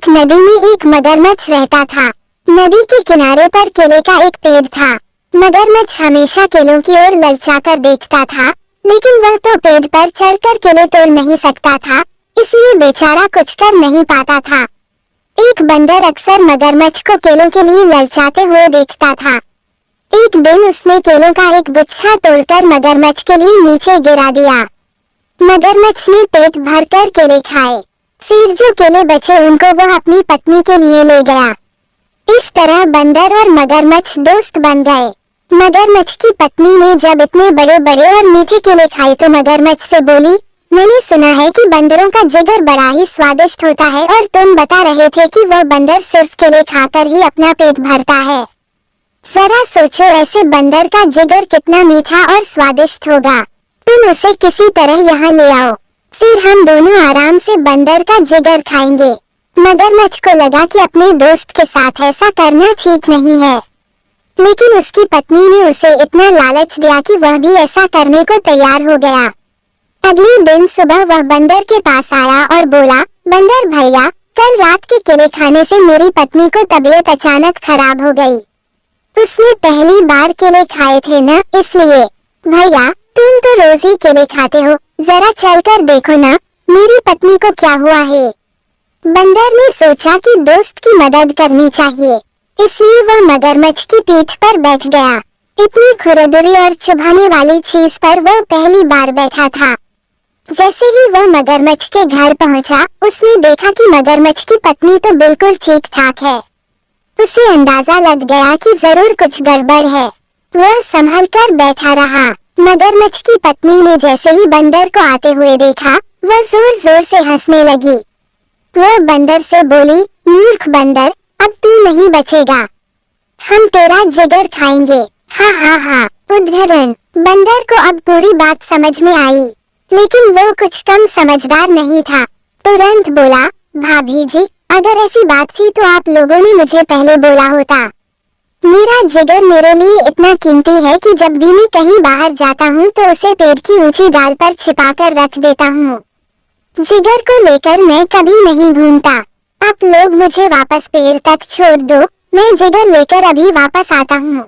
एक नदी में एक मगरमच्छ रहता था। नदी के किनारे पर केले का एक पेड़ था। मगरमच्छ हमेशा केलों की ओर ललचाकर देखता था, लेकिन वह तो पेड़ पर चढ़कर केले तोड़ नहीं सकता था, इसलिए बेचारा कुछ कर नहीं पाता था। एक बंदर अक्सर मगरमच्छ को केलों के लिए ललचाते हुए देखता था। एक दिन उसने केलों का एक गुच्छा तोड़कर मगरमच्छ के लिए नीचे गिरा दिया। मगरमच्छ ने पेट भरकर केले खाए। फिर जो केले बचे उनको वह अपनी पत्नी के लिए ले गया। इस तरह बंदर और मगरमच्छ दोस्त बन गए। मगरमच्छ की पत्नी ने जब इतने बड़े बड़े और मीठे केले खाए तो मगरमच्छ से बोली, मैंने सुना है कि बंदरों का जिगर बड़ा ही स्वादिष्ट होता है और तुम बता रहे थे कि वह बंदर सिर्फ केले खाकर ही अपना पेट भरता है। जरा सोचो, ऐसे बंदर का जिगर कितना मीठा और स्वादिष्ट होगा। तुम उसे किसी तरह यहाँ ले आओ, फिर हम दोनों आराम से बंदर का जिगर खाएंगे। मगरमच्छ को लगा कि अपने दोस्त के साथ ऐसा करना ठीक नहीं है, लेकिन उसकी पत्नी ने उसे इतना लालच दिया कि वह भी ऐसा करने को तैयार हो गया। अगले दिन सुबह वह बंदर के पास आया और बोला, बंदर भैया, कल रात के केले खाने से मेरी पत्नी को तबीयत अचानक खराब हो गई। उसने पहली बार केले खाए थे न, इसलिए। भैया, तुम तो रोज ही केले खाते हो, जरा चलकर देखो ना मेरी पत्नी को क्या हुआ है। बंदर ने सोचा कि दोस्त की मदद करनी चाहिए, इसलिए वह मगरमच्छ की पीठ पर बैठ गया। इतनी खुरदुरी और चुभाने वाली चीज पर वह पहली बार बैठा था। जैसे ही वह मगरमच्छ के घर पहुंचा, उसने देखा कि मगरमच्छ की पत्नी तो बिल्कुल ठीक ठाक है। उसे अंदाजा लग गया कि जरूर कुछ गड़बड़ है। वह संभल कर बैठा रहा। मगरमच्छ की पत्नी ने जैसे ही बंदर को आते हुए देखा, वह जोर जोर से हंसने लगी। वह बंदर से बोली, मूर्ख बंदर, अब तू नहीं बचेगा, हम तेरा जिगर खाएंगे। हा हा हा। उद्धरण। बंदर को अब पूरी बात समझ में आई, लेकिन वो कुछ कम समझदार नहीं था। तुरंत बोला, भाभी जी, अगर ऐसी बात थी तो आप लोगों ने मुझे पहले बोला होता। मेरा जिगर मेरे लिए इतना कीमती है कि जब भी मैं कहीं बाहर जाता हूँ तो उसे पेड़ की ऊंची डाल पर छिपाकर रख देता हूँ। जिगर को लेकर मैं कभी नहीं घूमता। आप लोग मुझे वापस पेड़ तक छोड़ दो, मैं जिगर लेकर अभी वापस आता हूँ।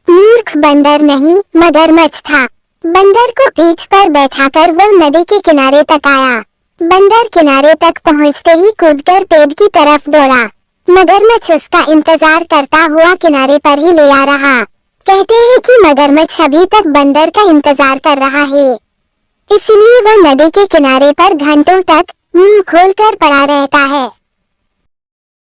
मूर्ख बंदर नहीं, मगरमच्छ था। बंदर को पीठ पर बैठाकर वह नदी के किनारे तक आया। बंदर किनारे तक पहुँचते ही कूदकर पेड़ की तरफ दौड़ा। मगरमच्छ उसका इंतजार करता हुआ किनारे पर ही ले आ रहा। कहते हैं कि मगरमच्छ अभी तक बंदर का इंतजार कर रहा है, इसलिए वह नदी के किनारे पर घंटों तक मुंह खोलकर पड़ा रहता है।